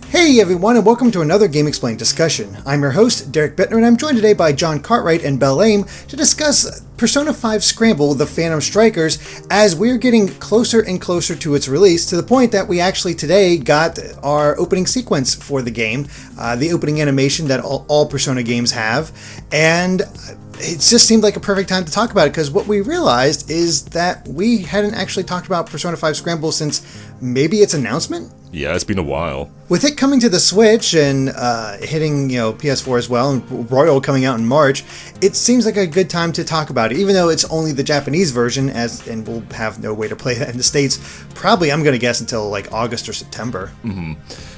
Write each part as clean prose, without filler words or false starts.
Hey everyone, and welcome to another Game Explained discussion. I'm your host, Derek Bittner, and I'm joined today by John Cartwright and Belle Aim to discuss Persona 5 Scramble, The Phantom Strikers, as we're getting closer and closer to its release, to the point that we actually today got our opening sequence for the game, the opening animation that all Persona games have, and it just seemed like a perfect time to talk about it, because what we realized is that we hadn't actually talked about Persona 5 Scramble since maybe its announcement? Yeah, it's been a while. With it coming to the Switch and hitting, PS4 as well, and Royal coming out in March, it seems like a good time to talk about it, even though it's only the Japanese version, and we'll have no way to play that in the States. Probably, I'm going to guess, until like August or September. Mm-hmm.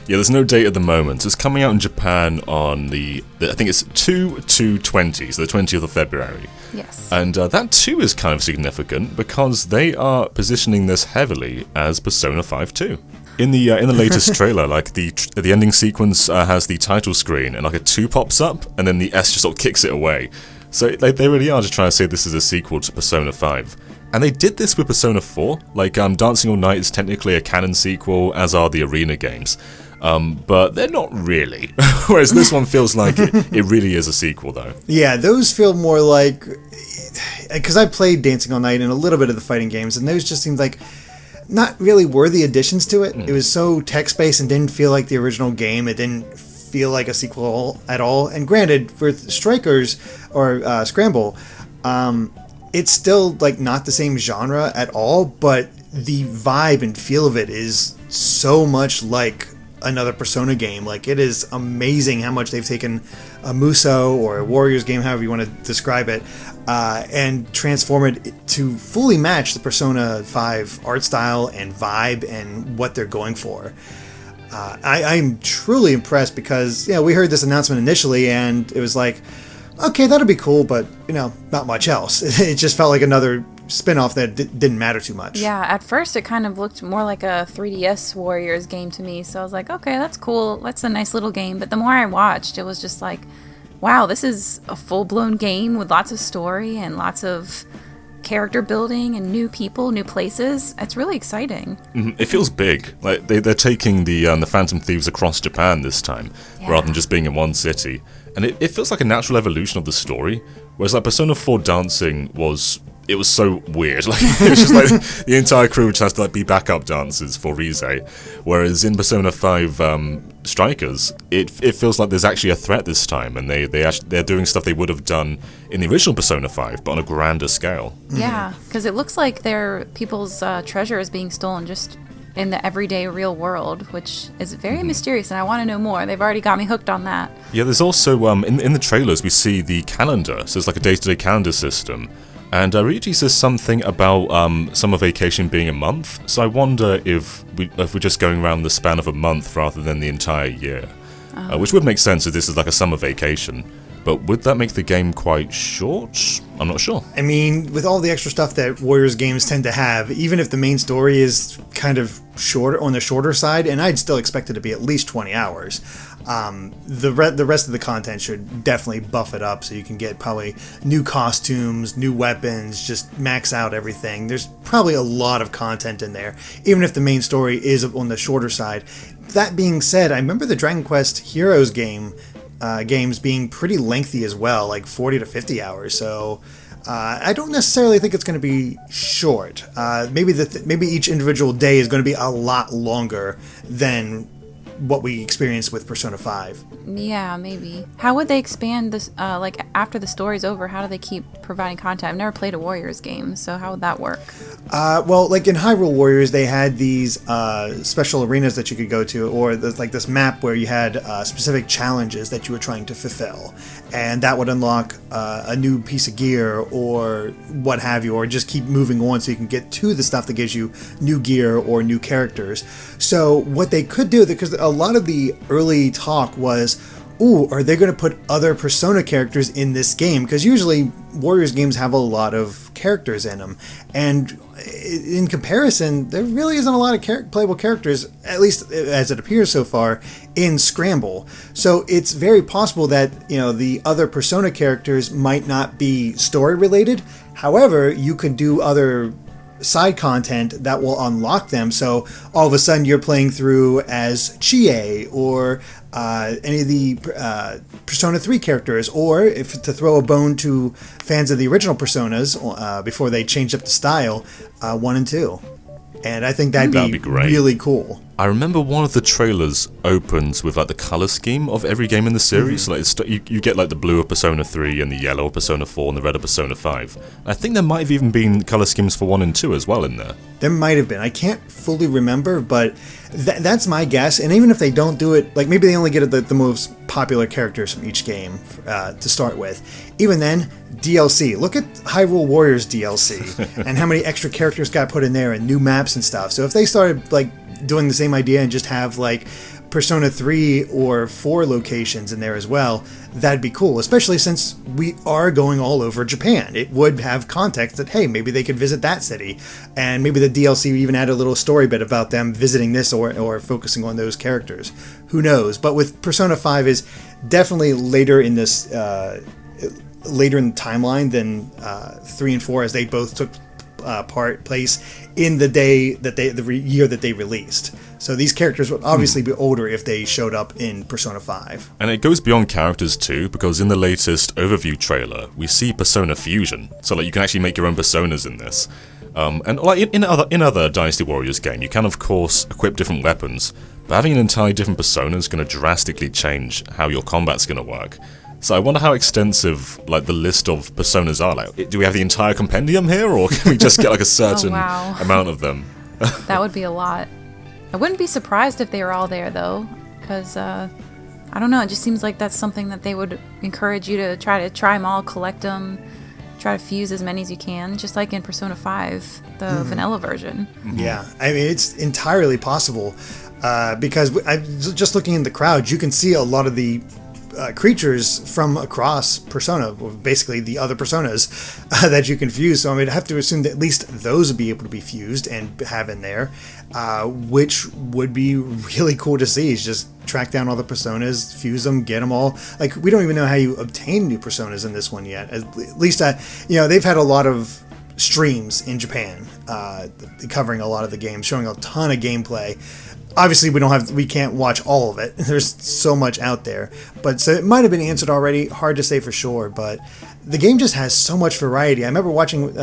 Yeah, there's no date at the moment. It's coming out in Japan on I think it's 2/20, so the 20th of February. Yes. And that too is kind of significant because they are positioning this heavily as Persona 5 2. In the latest trailer, like the ending sequence has the title screen and like a 2 pops up, and then the S just sort of kicks it away. So they really are just trying to say this is a sequel to Persona 5. And they did this with Persona 4. Like Dancing All Night is technically a canon sequel, as are the Arena games. But they're not really. Whereas this one feels like it really is a sequel, though. Yeah, those feel more like... Because I played Dancing All Night and a little bit of the fighting games, and those just seemed like not really worthy additions to it. It was so text-based and didn't feel like the original game. It didn't feel like a sequel at all. And granted, for Strikers, or Scramble, it's still like not the same genre at all, but the vibe and feel of it is so much like another Persona game. Like, it is amazing how much they've taken a Muso or a Warriors game, however you want to describe it, and transform it to fully match the Persona 5 art style and vibe and what they're going for. I'm truly impressed because, we heard this announcement initially and it was like, okay, that'll be cool, but, not much else. It just felt like another spin-off that didn't matter too much. Yeah, at first it kind of looked more like a 3DS Warriors game to me, so I was like, okay, that's cool, that's a nice little game, but the more I watched, it was just like, wow, this is a full-blown game with lots of story and lots of character building and new people, new places. It's really exciting. It feels big. Like they're taking the Phantom Thieves across Japan this time, rather than just being in one city. And it feels like a natural evolution of the story, whereas like Persona 4 Dancing was so weird. Like it was just like the entire crew just has to like be backup dancers for Rise. Whereas in Persona 5 Strikers, it feels like there's actually a threat this time, and they're doing stuff they would have done in the original Persona 5, but on a grander scale. Yeah, because it looks like people's treasure is being stolen just in the everyday real world, which is very mysterious, and I want to know more. They've already got me hooked on that. Yeah, there's also in the trailers we see the calendar, so it's like a day-to-day calendar system. And Ryuji says something about summer vacation being a month, so I wonder if we're just going around the span of a month rather than the entire year. Which would make sense if this is like a summer vacation. But would that make the game quite short? I'm not sure. I mean, with all the extra stuff that Warriors games tend to have, even if the main story is kind of shorter on the shorter side, and I'd still expect it to be at least 20 hours, the rest of the content should definitely buff it up so you can get probably new costumes, new weapons, just max out everything. There's probably a lot of content in there, even if the main story is on the shorter side. That being said, I remember the Dragon Quest Heroes games being pretty lengthy as well, like 40 to 50 hours, so I don't necessarily think it's going to be short. Maybe each individual day is going to be a lot longer than what we experienced with Persona 5. Yeah, maybe. How would they expand this, like, after the story's over? How do they keep providing content? I've never played a Warriors game, so how would that work? Well, like in Hyrule Warriors, they had these special arenas that you could go to, or like this map where you had specific challenges that you were trying to fulfill, and that would unlock a new piece of gear or what have you, or just keep moving on so you can get to the stuff that gives you new gear or new characters. So what they could do, because a lot of the early talk was, are they going to put other Persona characters in this game? Because usually Warriors games have a lot of characters in them, and in comparison, there really isn't a lot of playable characters, at least as it appears so far, in Scramble. So it's very possible that the other Persona characters might not be story related. However, you could do other side content that will unlock them. So all of a sudden you're playing through as Chie or any of the Persona 3 characters, or if to throw a bone to fans of the original Personas before they changed up the style, 1 and 2. And I think that'd be really cool. I remember one of the trailers opens with like the color scheme of every game in the series. Like you get like the blue of Persona 3 and the yellow of Persona 4 and the red of Persona 5. I think there might have even been color schemes for 1 and 2 as well in there. There might have been. I can't fully remember, but that's my guess. And even if they don't do it, like maybe they only get the most popular characters from each game to start with. Even then, DLC. Look at Hyrule Warriors DLC and how many extra characters got put in there and new maps and stuff. So if they started like doing the same idea and just have like Persona 3 or 4 locations in there as well, that'd be cool, especially since we are going all over Japan. It would have context that, hey, maybe they could visit that city, and maybe the DLC even add a little story bit about them visiting this or focusing on those characters. Who knows? But with Persona 5 is definitely later in this later in the timeline than 3 and 4, as they both took place in the year that they released. So these characters would obviously be older if they showed up in Persona 5. And it goes beyond characters too, because in the latest overview trailer, we see Persona Fusion. So like you can actually make your own personas in this. And like in other Dynasty Warriors game, you can of course equip different weapons, but having an entirely different persona is going to drastically change how your combat's going to work. So I wonder how extensive like the list of personas are. Like, do we have the entire compendium here, or can we just get like a certain amount of them? That would be a lot. I wouldn't be surprised if they were all there though, because I don't know. It just seems like that's something that they would encourage you to try them all, collect them, try to fuse as many as you can, just like in Persona 5, the vanilla version. Yeah, I mean it's entirely possible because just looking in the crowd, you can see a lot of the creatures from across Persona, basically the other personas that you can fuse. So I mean, I have to assume that at least those would be able to be fused and have in there, which would be really cool to see. Is just track down all the personas, fuse them, get them all. Like, we don't even know how you obtain new personas in this one yet. At least, they've had a lot of streams in Japan covering a lot of the games, showing a ton of gameplay. Obviously, we can't watch all of it. There's so much out there. But so it might have been answered already. Hard to say for sure. But the game just has so much variety. I remember watching,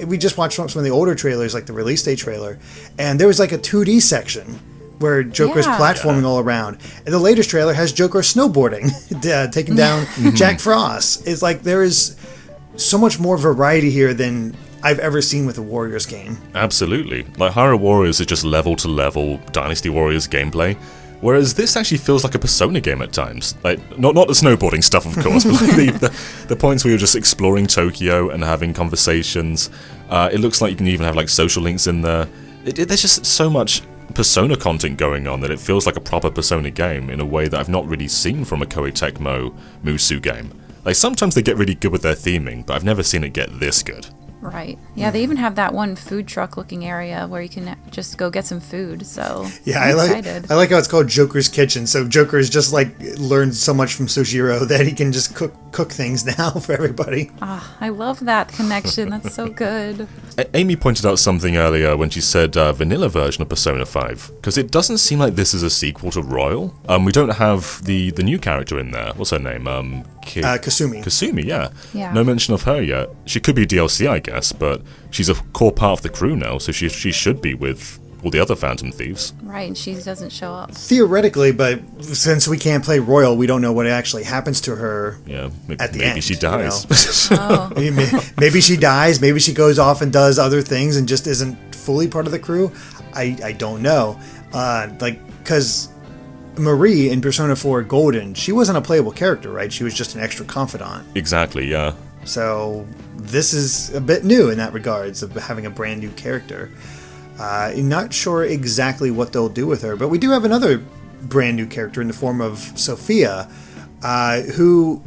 we just watched some of the older trailers, like the release day trailer. And there was like a 2D section where Joker's platforming all around. And the latest trailer has Joker snowboarding, taking down Jack Frost. It's like there is so much more variety here than I've ever seen with a Warriors game. Absolutely. Like, Hyrule Warriors is just level-to-level Dynasty Warriors gameplay, whereas this actually feels like a Persona game at times. Like, not the snowboarding stuff, of course, but like the points where you're just exploring Tokyo and having conversations. It looks like you can even have, like, social links in there. There's just so much Persona content going on that it feels like a proper Persona game in a way that I've not really seen from a Koei Tecmo Musou game. Like, sometimes they get really good with their theming, but I've never seen it get this good. Right. Yeah, they even have that one food truck looking area where you can just go get some food. So yeah, I like how it's called Joker's Kitchen. So Joker's just like learned so much from Soshiro that he can just cook things now for everybody. I love that connection. That's so good. Amy pointed out something earlier when she said vanilla version of Persona 5, because it doesn't seem like this is a sequel to Royal. We don't have the new character in there. What's her name? Kasumi. Kasumi, yeah. No mention of her yet. She could be DLC, I guess, but she's a core part of the crew now, so she should be with all the other Phantom Thieves. Right, and she doesn't show up. Theoretically, but since we can't play Royal, we don't know what actually happens to her at the end. Maybe she dies. Maybe she dies, maybe she goes off and does other things and just isn't fully part of the crew. I don't know. Because Marie in Persona 4 Golden, she wasn't a playable character, right? She was just an extra confidant. Exactly, yeah. So this is a bit new in that regards of having a brand new character. I'm not sure exactly what they'll do with her, but we do have another brand new character in the form of Sophia, who,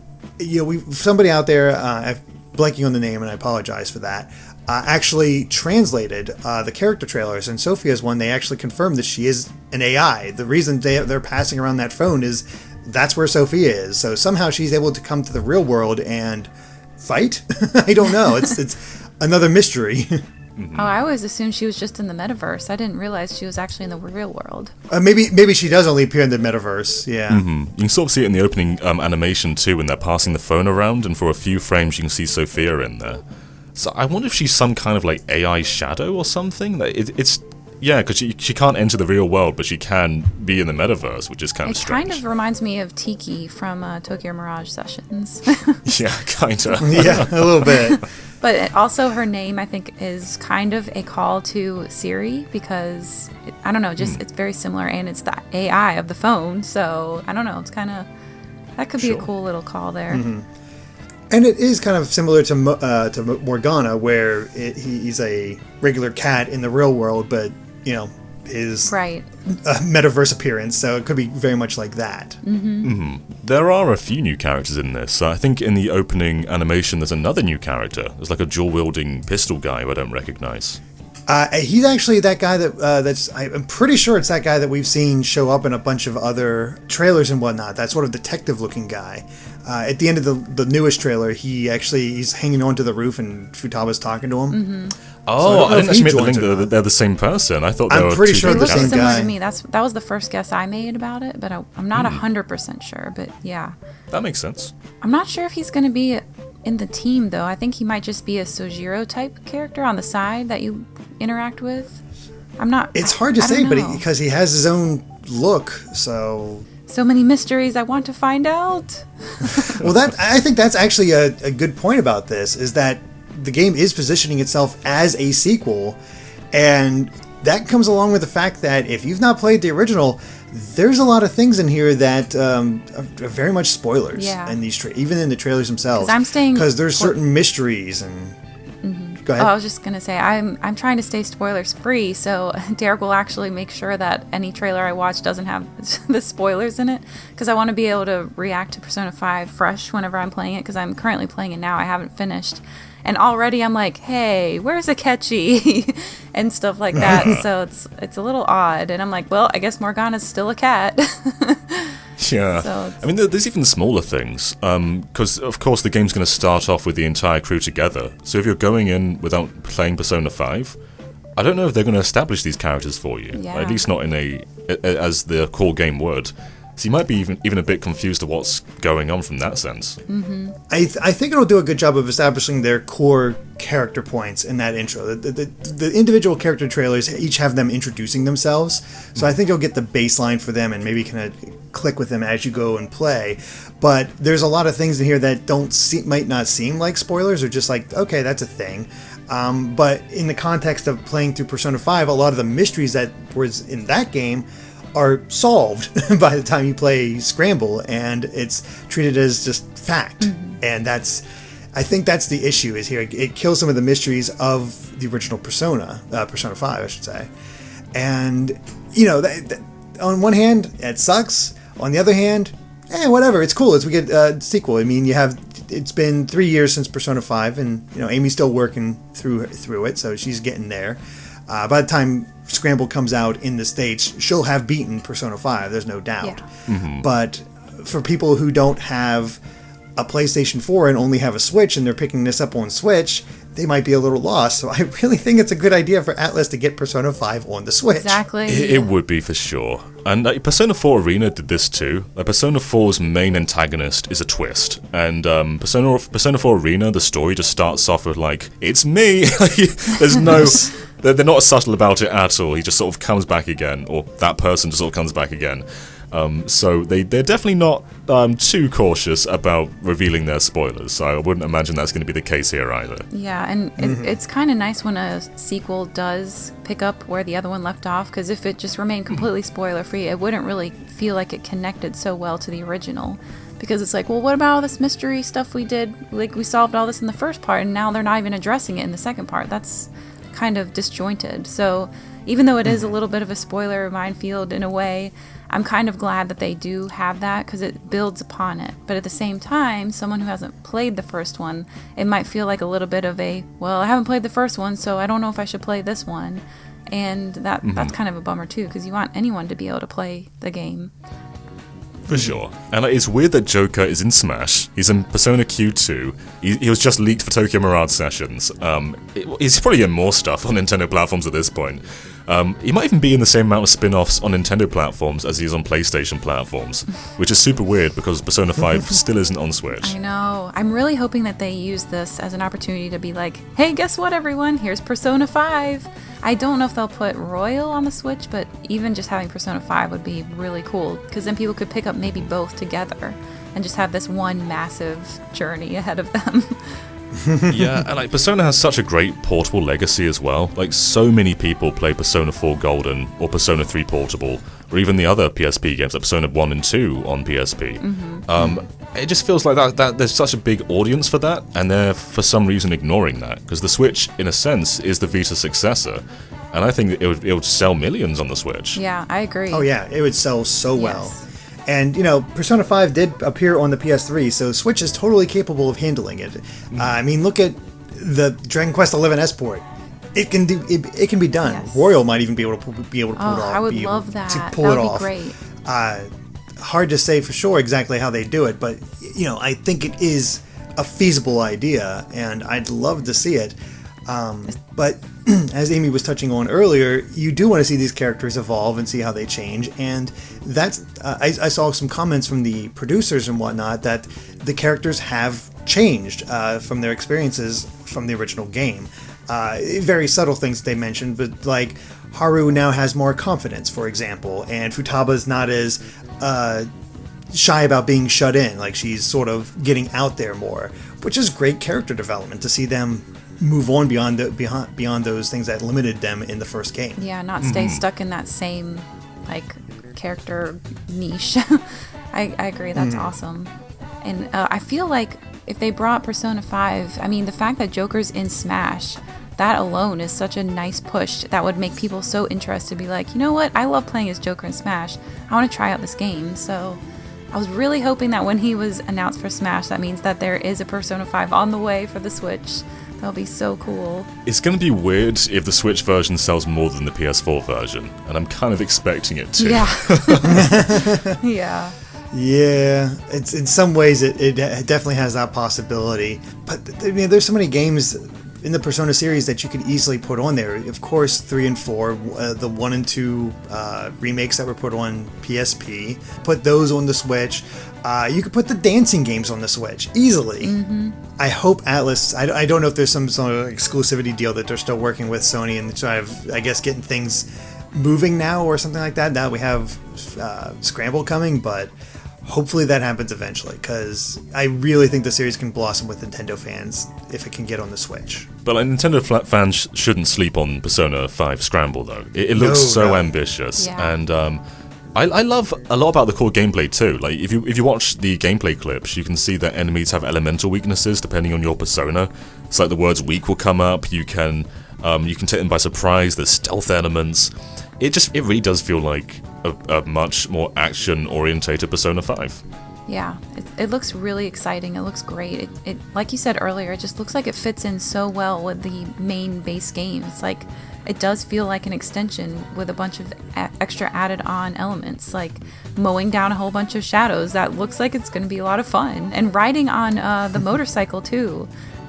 somebody out there, I'm blanking on the name and I apologize for that, actually translated the character trailers, and Sophia's one, they actually confirmed that she is an AI. The reason they're passing around that phone is that's where Sophia is. So somehow she's able to come to the real world and fight? I don't know. It's another mystery. Oh, I always assumed she was just in the metaverse. I didn't realize she was actually in the real world. Maybe she does only appear in the metaverse. Yeah. You can sort of see it in the opening animation too, when they're passing the phone around, and for a few frames you can see Sophia in there. So I wonder if she's some kind of like AI shadow or something. It's because she can't enter the real world, but she can be in the metaverse, which is kind of strange. It kind of reminds me of Tiki from Tokyo Mirage Sessions. Yeah, kind of. Yeah, a little bit. But also her name, I think, is kind of a call to Siri because, I don't know, it's very similar, and it's the AI of the phone. So, I don't know, it's kind of, that could be a cool little call there. Mm-hmm. And it is kind of similar to Morgana, where he's a regular cat in the real world, but, his metaverse appearance, so it could be very much like that. There are a few new characters in this. I think in the opening animation there's another new character. There's like a dual-wielding pistol guy who I don't recognize. He's actually that guy I'm pretty sure it's that guy that we've seen show up in a bunch of other trailers and whatnot. That sort of detective-looking guy. At the end of the newest trailer, he's hanging onto the roof and Futaba's talking to him. Oh, I didn't actually make the link that they're the same person. I thought they were pretty sure They the look same similar guy. to me. That was the first guess I made about it, but I'm not 100% sure. But yeah, That makes sense. I'm not sure if he's going to be in the team though. I think he might just be a Sojiro type character on the side that you interact with. I'm not. It's hard to I say, don't but know. because he has his own look, so many mysteries I want to find out. well, I think that's actually a good point about this, is that the game is positioning itself as a sequel, and that comes along with the fact that if you've not played the original, there's a lot of things in here that are very much spoilers. Yeah. In these even in the trailers themselves. Because there's certain mysteries and. Go ahead. Oh, I was just gonna say I'm trying to stay spoilers free, so Derek will actually make sure that any trailer I watch doesn't have the spoilers in it, because I want to be able to react to Persona 5 fresh whenever I'm playing it, because I'm currently playing it now. I haven't finished, and already I'm like, hey, where's Akechi and stuff like that. So it's a little odd, and I'm like, well, I guess Morgana's still a cat. Yeah, So I mean, there's even smaller things, because of course the game's going to start off with the entire crew together, so if you're going in without playing Persona 5, I don't know if they're going to establish these characters for you, Yeah. at least not as the core game would, so you might be even a bit confused of what's going on from that sense. I think it'll do a good job of establishing their core character points in that intro. The individual character trailers each have them introducing themselves, so I think you'll get the baseline for them and maybe kind of click with them as you go and play. But there's a lot of things in here that might not seem like spoilers, or just like, okay, that's a thing. But in the context of playing through Persona 5, a lot of the mysteries that was in that game are solved by the time you play Scramble, and it's treated as just fact. And I think that's the issue is here. It kills some of the mysteries of the original Persona 5, I should say. And, on one hand, it sucks. On the other hand, whatever, it's cool. We get a sequel. I mean, it's been 3 years since Persona 5, and, Amy's still working through it, so she's getting there. By the time Scramble comes out in the States, she'll have beaten Persona 5, there's no doubt. Yeah. But for people who don't have a PlayStation 4 and only have a Switch, and they're picking this up on Switch, they might be a little lost. So I really think it's a good idea for Atlas to get Persona 5 on the Switch. Exactly. It would be for sure. And Persona 4 Arena did this too. Persona 4's main antagonist is a twist. And Persona 4 Arena, the story just starts off with like, it's me! There's no... They're not subtle about it at all. He just sort of comes back again, or that person just sort of comes back again. So they're definitely not too cautious about revealing their spoilers, so I wouldn't imagine that's going to be the case here either. Yeah, and it's kind of nice when a sequel does pick up where the other one left off, because if it just remained completely spoiler-free, it wouldn't really feel like it connected so well to the original. Because it's like, well, what about all this mystery stuff we did? Like, we solved all this in the first part, and now they're not even addressing it in the second part. That's kind of disjointed. So even though it is a little bit of a spoiler minefield in a way, I'm kind of glad that they do have that, because it builds upon it. But at the same time, someone who hasn't played the first one, it might feel like a little bit of a, well, I haven't played the first one, so I don't know if I should play this one. And that's kind of a bummer too, because you want anyone to be able to play the game. For sure. And it's weird that Joker is in Smash. He's in Persona Q2. He was just leaked for Tokyo Mirage Sessions. He's probably in more stuff on Nintendo platforms at this point. He might even be in the same amount of spin-offs on Nintendo platforms as he is on PlayStation platforms, which is super weird because Persona 5 still isn't on Switch. I know. I'm really hoping that they use this as an opportunity to be like, hey, guess what, everyone? Here's Persona 5. I don't know if they'll put Royal on the Switch, but even just having Persona 5 would be really cool, because then people could pick up maybe both together and just have this one massive journey ahead of them. Yeah, and like Persona has such a great portable legacy as well. Like, so many people play Persona 4 Golden or Persona 3 Portable, or even the other PSP games like Persona 1 and 2 on PSP. It just feels like that there's such a big audience for that, and they're for some reason ignoring that, because the Switch, in a sense, is the Vita successor, and I think it would sell millions on the Switch. Yeah, I agree. Oh yeah, it would sell so well. Yes. And, Persona 5 did appear on the PS3, so Switch is totally capable of handling it. I mean, look at the Dragon Quest XI S-port. It can be done. Yes. Royal might even be able to pull it off. I would love that. To That pull would it be off. great. Hard to say for sure exactly how they do it, but I think it is a feasible idea, and I'd love to see it. But as Amy was touching on earlier, you do want to see these characters evolve and see how they change, and that's I saw some comments from the producers and whatnot that the characters have changed from their experiences from the original game. Very subtle things they mentioned, but like Haru now has more confidence, for example, and Futaba's not as shy about being shut in. Like, she's sort of getting out there more, which is great character development to see them move on beyond those things that limited them in the first game. Yeah, not stay stuck in that same character niche. I agree. That's awesome. And I feel like if they brought Persona 5, I mean, the fact that Joker's in Smash, that alone is such a nice push that would make people so interested to be like, you know what, I love playing as Joker in Smash. I want to try out this game. So I was really hoping that when he was announced for Smash, that means that there is a Persona 5 on the way for the Switch. That'll be so cool. It's going to be weird if the Switch version sells more than the PS4 version, and I'm kind of expecting it to. Yeah. Yeah. Yeah, it's in some ways it definitely has that possibility. But I mean, there's so many games in the Persona series that you could easily put on there. Of course, 3 and 4, the 1 and 2 remakes that were put on PSP, put those on the Switch. You could put the dancing games on the Switch easily. I hope Atlas, I don't know if there's some sort of exclusivity deal that they're still working with Sony and sort of, I guess, getting things moving now or something like that. Now we have Scramble coming, but hopefully that happens eventually, because I really think the series can blossom with Nintendo fans if it can get on the Switch. But Nintendo fans shouldn't sleep on Persona 5 Scramble, though. It looks so ambitious, Yeah. and I love a lot about the core gameplay too. Like, if you watch the gameplay clips, you can see that enemies have elemental weaknesses depending on your persona. It's like the words "weak" will come up. You can take them by surprise. There's stealth elements. It really does feel like a much more action-orientated Persona 5. Yeah, it looks really exciting. It looks great. It like you said earlier, it just looks like it fits in so well with the main base game. It's like, it does feel like an extension with a bunch of extra added on elements, like mowing down a whole bunch of shadows. That looks like it's going to be a lot of fun. And riding on the motorcycle too.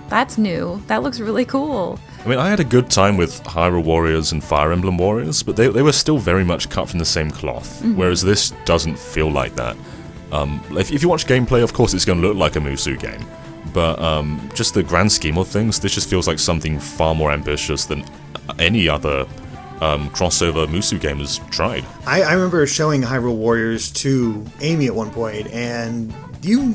That's new. That looks really cool. I mean, I had a good time with Hyrule Warriors and Fire Emblem Warriors, but they were still very much cut from the same cloth, whereas this doesn't feel like that. If you watch gameplay, of course it's going to look like a Musou game, but just the grand scheme of things, this just feels like something far more ambitious than any other crossover Musou game has tried. I remember showing Hyrule Warriors to Amy at one point, and you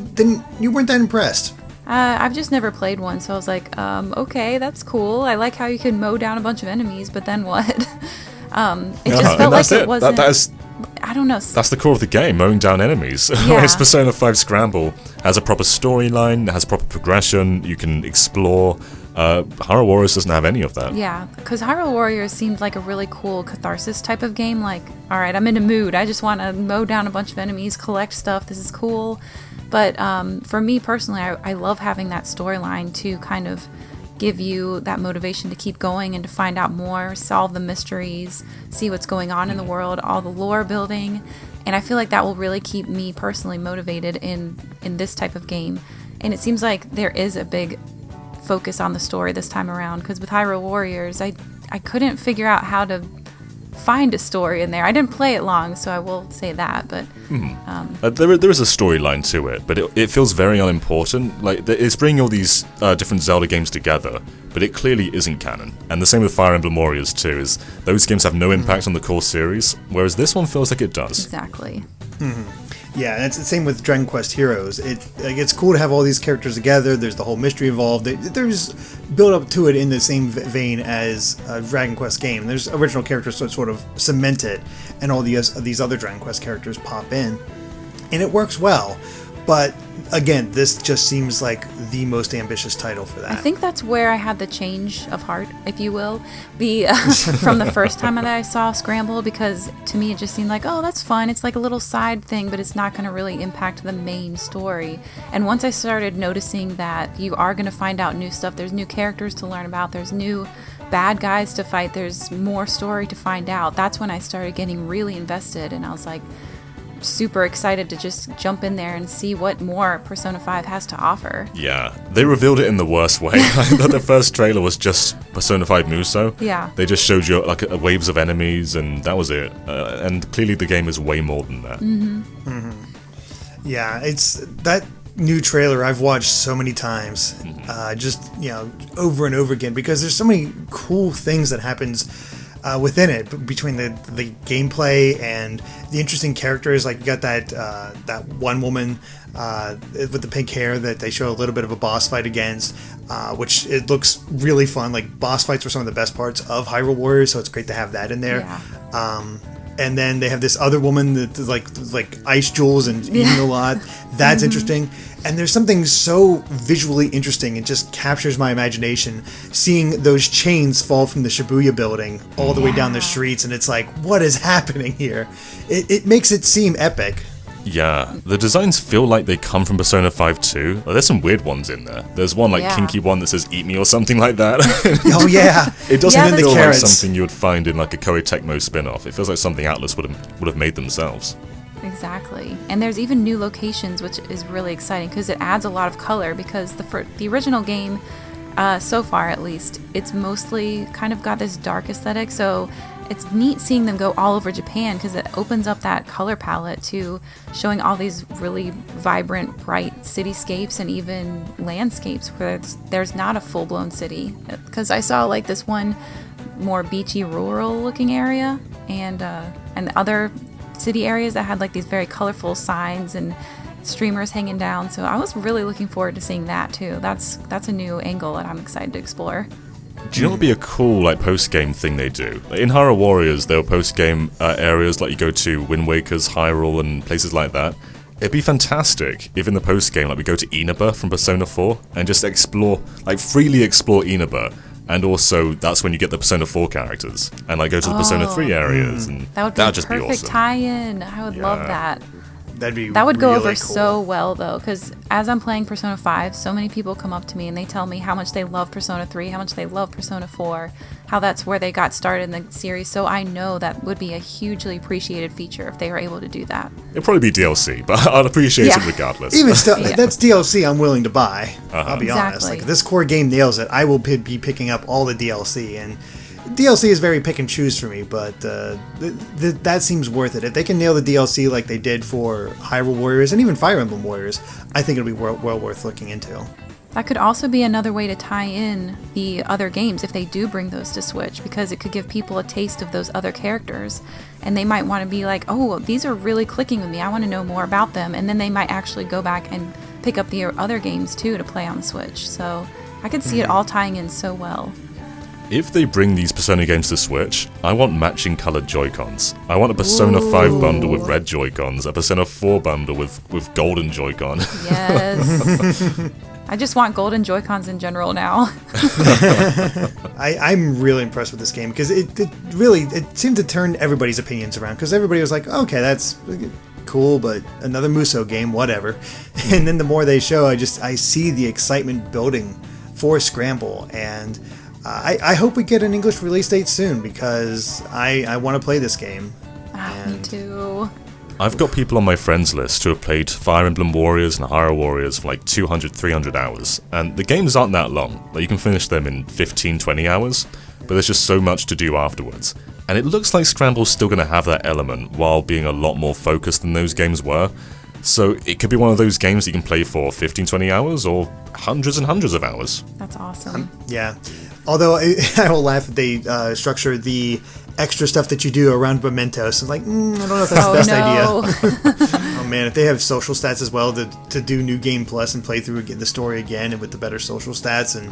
weren't that impressed. I've just never played one, so I was like, okay, that's cool. I like how you can mow down a bunch of enemies, but then what? It just felt like it wasn't... I don't know. That's the core of the game, mowing down enemies. Yeah. Whereas Persona 5 Scramble has a proper storyline, has proper progression, you can explore. Hyrule Warriors doesn't have any of that. Yeah, because Hyrule Warriors seemed like a really cool catharsis type of game. Like, all right, I'm in a mood. I just want to mow down a bunch of enemies, collect stuff. This is cool. But for me personally, I love having that storyline to kind of give you that motivation to keep going and to find out more, solve the mysteries, see what's going on in the world, all the lore building. And I feel like that will really keep me personally motivated in this type of game. And it seems like there is a big focus on the story this time around, because with Hyrule Warriors, I couldn't figure out how to find a story in there. I didn't play it long, so I will say that, but there is a storyline to it, but it feels very unimportant. Like, it's bringing all these different Zelda games together, but it clearly isn't canon. And the same with Fire Emblem Warriors too, is those games have no impact on the core series, whereas this one feels like it does. Exactly. Yeah, and it's the same with Dragon Quest Heroes. It's cool to have all these characters together. There's the whole mystery involved. There's build up to it in the same vein as a Dragon Quest game. There's original characters that sort of cement it, and all these other Dragon Quest characters pop in, and it works well. But again, this just seems like the most ambitious title for that. I think that's where I had the change of heart, if you will, from the first time that I saw Scramble, because to me it just seemed like, oh, that's fun. It's like a little side thing, but it's not going to really impact the main story. And once I started noticing that you are going to find out new stuff, there's new characters to learn about, there's new bad guys to fight, there's more story to find out, that's when I started getting really invested, and I was like, super excited to just jump in there and see what more Persona 5 has to offer. Yeah, they revealed it in the worst way. The first trailer was just Persona 5 Muso. Yeah. They just showed you like waves of enemies, and that was it. And clearly the game is way more than that. Yeah, it's that new trailer I've watched so many times, just over and over again, because there's so many cool things that happens within it, between the gameplay and the interesting characters. Like, you got that one woman with the pink hair that they show a little bit of a boss fight against, which it looks really fun. Like, boss fights were some of the best parts of Hyrule Warriors, so it's great to have that in there. Yeah. And then they have this other woman that's like ice jewels and eating a lot. That's interesting. And there's something so visually interesting. It just captures my imagination, seeing those chains fall from the Shibuya building all the way down the streets. And it's like, what is happening here? It makes it seem epic. Yeah, the designs feel like they come from Persona 5 too. There's some weird ones in there. There's one kinky one that says "Eat me" or something like that. Oh yeah, it doesn't feel like carrots. something you would find in like a Koei Tecmo spin-off. It feels like something Atlas would have made themselves. Exactly. And there's even new locations, which is really exciting because it adds a lot of color, because the original game, so far at least, it's mostly kind of got this dark aesthetic, so it's neat seeing them go all over Japan, because it opens up that color palette to showing all these really vibrant, bright cityscapes and even landscapes where there's not a full-blown city. Because I saw like this one more beachy, rural-looking area, and other city areas that had like these very colorful signs and streamers hanging down. So I was really looking forward to seeing that too. That's a new angle that I'm excited to explore. Do you know what would be a cool post-game thing they do? In Hyrule Warriors, there were post-game areas like you go to Wind Waker's Hyrule and places like that. It'd be fantastic if in the post-game we go to Inaba from Persona 4 and just freely explore Inaba. And also, that's when you get the Persona 4 characters, and go to the Persona 3 areas, and that'd just perfect be awesome. Tie-in. I would love that. That would go really over cool. so well, though, because as I'm playing Persona 5, so many people come up to me and they tell me how much they love Persona 3, how much they love Persona 4, how that's where they got started in the series. So I know that would be a hugely appreciated feature if they were able to do that. It'd probably be DLC, but I'd appreciate it regardless. Even still, that's DLC I'm willing to buy. I'll be honest. Like, if this core game nails it, I will be picking up all the DLC. And DLC is very pick and choose for me, but that seems worth it. If they can nail the DLC like they did for Hyrule Warriors and even Fire Emblem Warriors, I think it'll be well worth looking into. That could also be another way to tie in the other games if they do bring those to Switch, because it could give people a taste of those other characters, and they might want to be like, oh, these are really clicking with me, I want to know more about them, and then they might actually go back and pick up the other games too to play on the Switch. So I could see it all tying in so well. If they bring these Persona games to Switch, I want matching colored Joy-Cons. I want a Persona 5 bundle with red Joy-Cons, a Persona 4 bundle with golden Joy-Con. Yes. I just want golden Joy-Cons in general now. I'm really impressed with this game, because it seemed to turn everybody's opinions around, because everybody was like, okay, that's cool, but another Muso game, whatever. And then the more they show, I see the excitement building for Scramble, and I hope we get an English release date soon, because I want to play this game. Me too. I've got people on my friends list who have played Fire Emblem Warriors and Hyrule Warriors for like 200, 300 hours, and the games aren't that long. Like, you can finish them in 15, 20 hours, but there's just so much to do afterwards. And it looks like Scramble's still going to have that element while being a lot more focused than those games were. So it could be one of those games that you can play for 15, 20 hours or hundreds and hundreds of hours. That's awesome. Yeah. Although I will laugh if they structure the extra stuff that you do around mementos. And like, I don't know if that's the best idea. Oh man, if they have social stats as well to do New Game Plus and play through the story again and with the better social stats and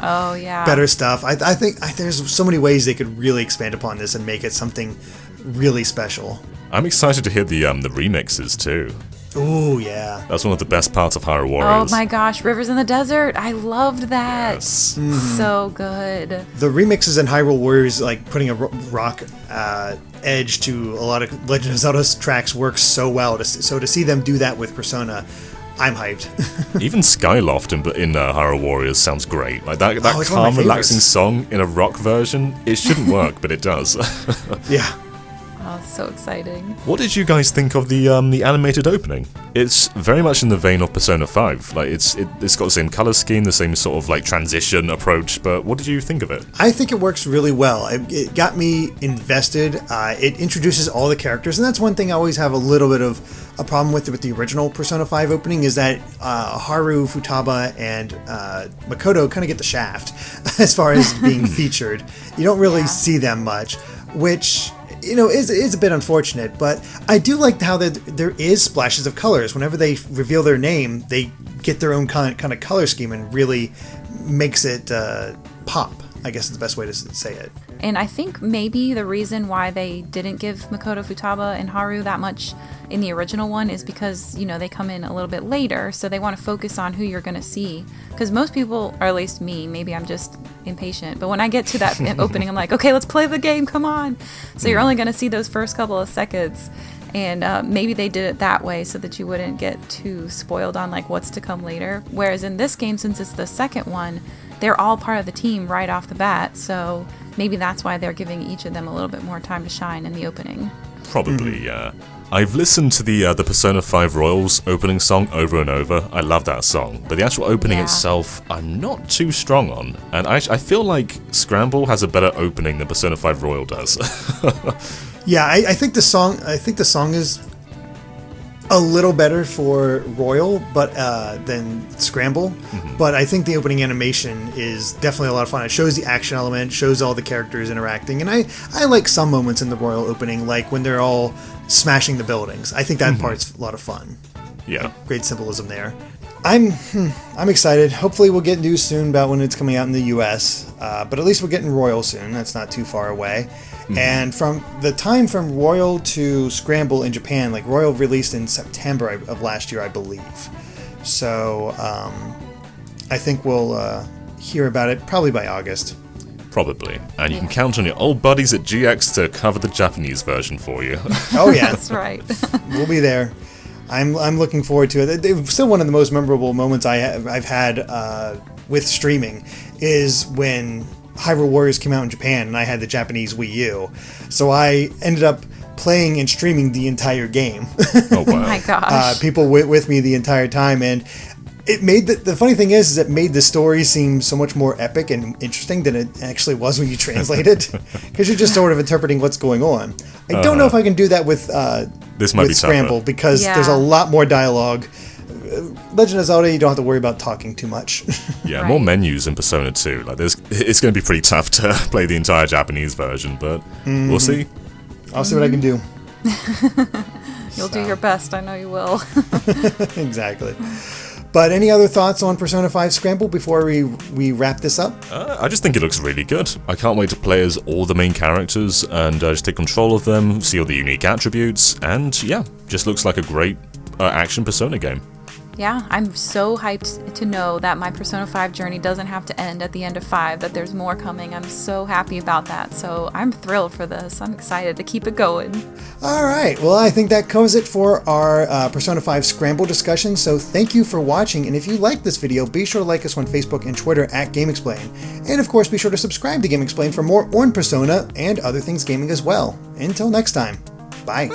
better stuff, I think there's so many ways they could really expand upon this and make it something really special. I'm excited to hear the remixes too. Oh yeah, that's one of the best parts of Hyrule Warriors. Oh my gosh, Rivers in the Desert! I loved that. Yes. So good. The remixes in Hyrule Warriors, like putting a rock edge to a lot of Legend of Zelda's tracks, works so well. So to see them do that with Persona, I'm hyped. Even Skyloft in Hyrule Warriors sounds great. Like that calm, relaxing song in a rock version. It shouldn't work, but it does. Yeah. Oh, it's so exciting. What did you guys think of the animated opening? It's very much in the vein of Persona 5. Like it's got the same color scheme, the same sort of like transition approach, but what did you think of it? I think it works really well. It got me invested. It introduces all the characters, and that's one thing I always have a little bit of a problem with the original Persona 5 opening, is that Haru, Futaba, and Makoto kind of get the shaft as far as being featured. You don't really see them much, which is a bit unfortunate, but I do like how there is splashes of colors. Whenever they reveal their name, they get their own kind of color scheme and really makes it pop, I guess is the best way to say it. And I think maybe the reason why they didn't give Makoto, Futaba, and Haru that much in the original one is because, they come in a little bit later, so they want to focus on who you're going to see. Because most people, or at least me, maybe I'm just impatient, but when I get to that opening, I'm like, okay, let's play the game, come on. So you're only going to see those first couple of seconds. And maybe they did it that way so that you wouldn't get too spoiled on like what's to come later. Whereas in this game, since it's the second one, they're all part of the team right off the bat. So maybe that's why they're giving each of them a little bit more time to shine in the opening. Probably, yeah. I've listened to the Persona 5 Royals opening song over and over. I love that song. But the actual opening itself, I'm not too strong on. And I feel like Scramble has a better opening than Persona 5 Royal does. Yeah, I think the song is a little better for Royal, but than Scramble. Mm-hmm. But I think the opening animation is definitely a lot of fun. It shows the action element, shows all the characters interacting, and I like some moments in the Royal opening, like when they're all smashing the buildings. I think that part's a lot of fun. Yeah, great symbolism there. I'm excited. Hopefully we'll get news soon about when it's coming out in the US, but at least we're getting Royal soon. That's not too far away. Mm-hmm. And from the time from Royal to Scramble in Japan, like Royal released in September of last year, I believe. So I think we'll hear about it probably by August. Probably. And you can count on your old buddies at GX to cover the Japanese version for you. Oh yeah. That's right. We'll be there. I'm looking forward to it. It's still one of the most memorable moments I've had with streaming is when Hyrule Warriors came out in Japan and I had the Japanese Wii U. So I ended up playing and streaming the entire game. Oh, wow. Oh my gosh. People with me the entire time, and it made the funny thing is it made the story seem so much more epic and interesting than it actually was when you translate it, because you're just sort of interpreting what's going on. I don't know if I can do that with this might be Scramble tougher. because there's a lot more dialogue. Legend of Zelda, you don't have to worry about talking too much. Yeah, more menus in Persona 2. Like, it's going to be pretty tough to play the entire Japanese version, but we'll see. I'll see what I can do. You'll do your best. I know you will. Exactly. But any other thoughts on Persona 5 Scramble before we wrap this up? I just think it looks really good. I can't wait to play as all the main characters and just take control of them, see all the unique attributes, and yeah, just looks like a great action Persona game. Yeah, I'm so hyped to know that my Persona 5 journey doesn't have to end at the end of 5, that there's more coming. I'm so happy about that. So I'm thrilled for this. I'm excited to keep it going. All right. Well, I think that covers it for our Persona 5 Scramble discussion. So thank you for watching. And if you like this video, be sure to like us on Facebook and Twitter at GameXplain. And of course, be sure to subscribe to GameXplain for more on Persona and other things gaming as well. Until next time. Bye.